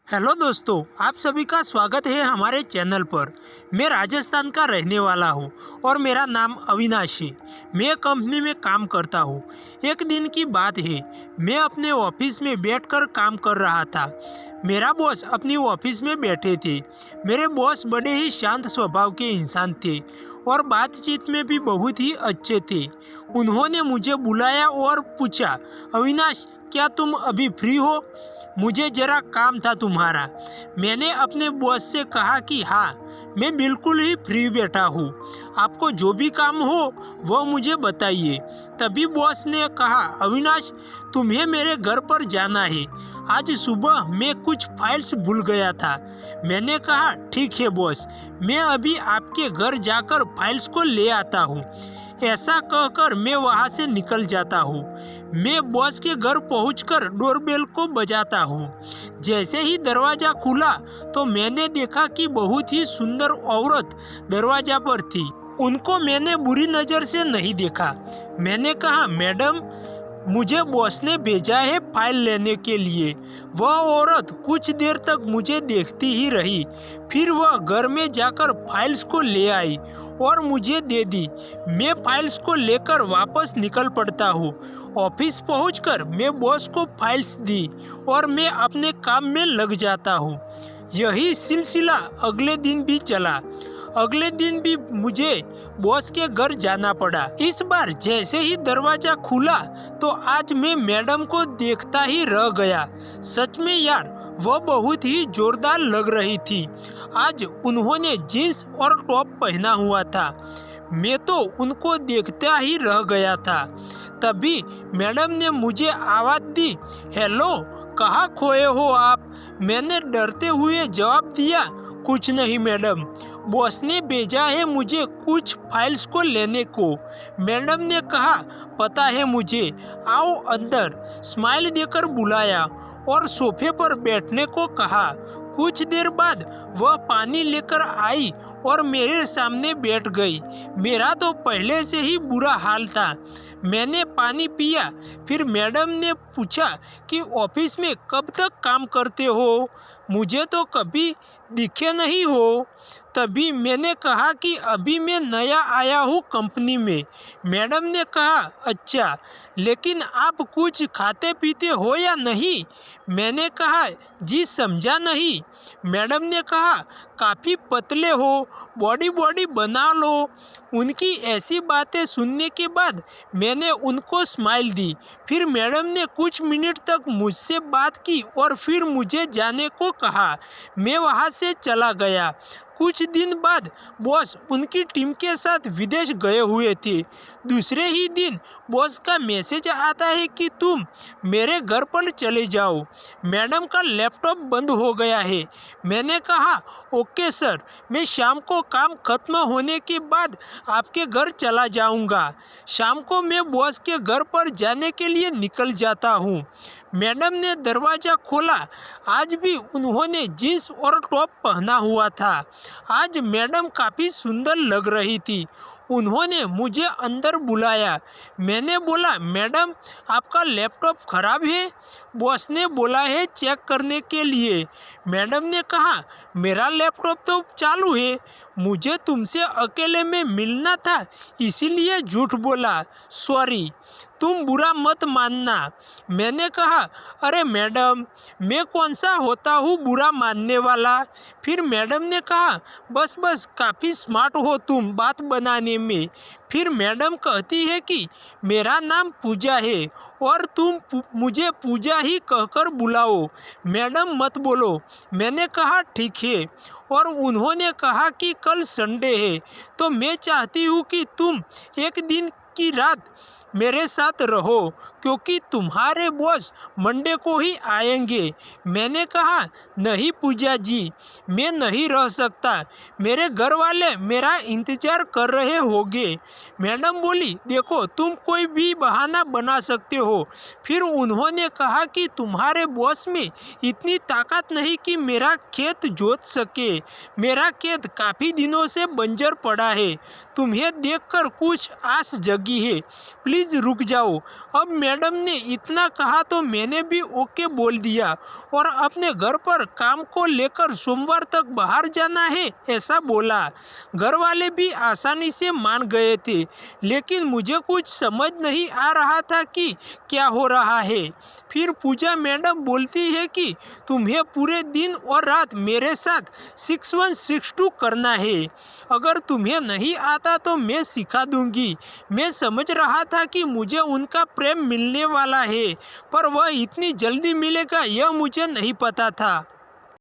Hello दोस्तों, आप सभी का स्वागत है हमारे चैनल पर। मैं राजस्थान का रहने वाला हूँ और मेरा नाम अविनाश है। मैं कंपनी में काम करता हूँ। एक दिन की बात है, मैं अपने ऑफिस में बैठकर काम कर रहा था। मेरा बॉस अपनी ऑफिस में बैठे थे। मेरे बॉस बड़े ही शांत स्वभाव के इंसान थे और बातचीत में भी बहुत ही अच्छे थे। उन्होंने मुझे बुलाया और पूछा, अविनाश, क्या तुम अभी फ्री हो? मुझे जरा काम था तुम्हारा। मैंने अपने बॉस से कहा कि हाँ, मैं बिल्कुल ही फ्री बैठा हूँ। आपको जो भी काम हो वह मुझे बताइए। तभी बॉस ने कहा, अविनाश, तुम्हें मेरे घर पर जाना है। आज सुबह मैं कुछ फाइल्स भूल गया था। मैंने कहा, ठीक है बॉस, मैं अभी आपके घर जाकर फाइल्स को ले आता हूँ। ऐसा कहकर मैं वहाँ से निकल जाता हूँ। मैं बॉस के घर पहुंचकर डोरबेल को बजाता हूँ। जैसे ही दरवाज़ा खुला तो मैंने देखा कि बहुत ही सुंदर औरत दरवाज़ा पर थी। उनको मैंने बुरी नज़र से नहीं देखा। मैंने कहा, मैडम, मुझे बॉस ने भेजा है फाइल लेने के लिए। वह औरत कुछ देर तक मुझे देखती ही रही। फिर वह घर में जाकर फाइल्स को ले आई और मुझे दे दी। मैं फाइल्स को लेकर वापस निकल पड़ता हूँ। ऑफिस पहुंचकर मैं बॉस को फाइल्स दी और मैं अपने काम में लग जाता हूँ। यही सिलसिला अगले दिन भी चला। अगले दिन भी मुझे बॉस के घर जाना पड़ा। इस बार जैसे ही दरवाजा खुला तो आज मैं मैडम को देखता ही रह गया। सच में यार, वह बहुत ही जोरदार लग रही थी। आज उन्होंने जीन्स और टॉप पहना हुआ था। मैं तो उनको देखता ही रह गया था। तभी मैडम ने मुझे आवाज़ दी, हेलो, कहाँ खोए हो आप? मैंने डरते हुए जवाब दिया, कुछ नहीं मैडम, बॉस ने भेजा है मुझे कुछ फाइल्स को लेने को। मैडम ने कहा, पता है मुझे, आओ अंदर। स्माइल देकर बुलाया और सोफे पर बैठने को कहा। कुछ देर बाद वह पानी लेकर आई और मेरे सामने बैठ गई। मेरा तो पहले से ही बुरा हाल था। मैंने पानी पिया। फिर मैडम ने पूछा कि ऑफिस में कब तक काम करते हो? मुझे तो कभी दिखे नहीं हो। तभी मैंने कहा कि अभी मैं नया आया हूँ कंपनी में। मैडम ने कहा, अच्छा, लेकिन आप कुछ खाते पीते हो या नहीं? मैंने कहा, जी समझा नहीं। मैडम ने कहा, काफ़ी पतले हो, बॉडी बना लो। उनकी ऐसी बातें सुनने के बाद मैंने उनको स्माइल दी। फिर मैडम ने कुछ मिनट तक मुझसे बात की और फिर मुझे जाने को कहा। मैं वहाँ से चला गया। कुछ दिन बाद बॉस उनकी टीम के साथ विदेश गए हुए थे। दूसरे ही दिन बॉस का मैसेज आता है कि तुम मेरे घर पर चले जाओ, मैडम का लैपटॉप बंद हो गया है। मैंने कहा, ओके सर, मैं शाम को काम खत्म होने के बाद आपके घर चला जाऊंगा। शाम को मैं बॉस के घर पर जाने के लिए निकल जाता हूँ। मैडम ने दरवाज़ा खोला। आज भी उन्होंने जीन्स और टॉप पहना हुआ था। आज मैडम काफ़ी सुंदर लग रही थी। उन्होंने मुझे अंदर बुलाया। मैंने बोला, मैडम, आपका लैपटॉप खराब है? बॉस ने बोला है चेक करने के लिए। मैडम ने कहा, मेरा लैपटॉप तो चालू है। मुझे तुमसे अकेले में मिलना था, इसीलिए झूठ बोला। सॉरी, तुम बुरा मत मानना। मैंने कहा, अरे मैडम, मैं कौन सा होता हूँ बुरा मानने वाला? फिर मैडम ने कहा, बस बस, काफ़ी स्मार्ट हो तुम बात बनाने में। फिर मैडम कहती है कि मेरा नाम पूजा है और तुम मुझे पूजा ही कहकर बुलाओ, मैडम मत बोलो। मैंने कहा, ठीक है। और उन्होंने कहा कि कल संडे है तो मैं चाहती हूँ कि तुम एक दिन की रात मेरे साथ रहो, क्योंकि तुम्हारे बॉस मंडे को ही आएंगे। मैंने कहा, नहीं पूजा जी, मैं नहीं रह सकता, मेरे घर वाले मेरा इंतज़ार कर रहे होंगे। मैडम बोली, देखो, तुम कोई भी बहाना बना सकते हो। फिर उन्होंने कहा कि तुम्हारे बॉस में इतनी ताकत नहीं कि मेरा खेत जोत सके। मेरा खेत काफ़ी दिनों से बंजर पड़ा है। तुम्हें देखकर कुछ आस जगी है। प्लीज़ रुक जाओ। अब मैडम ने इतना कहा तो मैंने भी ओके बोल दिया और अपने घर पर काम को लेकर सोमवार तक बाहर जाना है ऐसा बोला। घर वाले भी आसानी से मान गए थे, लेकिन मुझे कुछ समझ नहीं आ रहा था कि क्या हो रहा है। फिर पूजा मैडम बोलती है कि तुम्हें पूरे दिन और रात मेरे साथ 6162 करना है। अगर तुम्हें नहीं आता तो मैं सिखा दूंगी। मैं समझ रहा था कि मुझे उनका प्रेम मिलने वाला है, पर वह इतनी जल्दी मिलेगा यह मुझे नहीं पता था।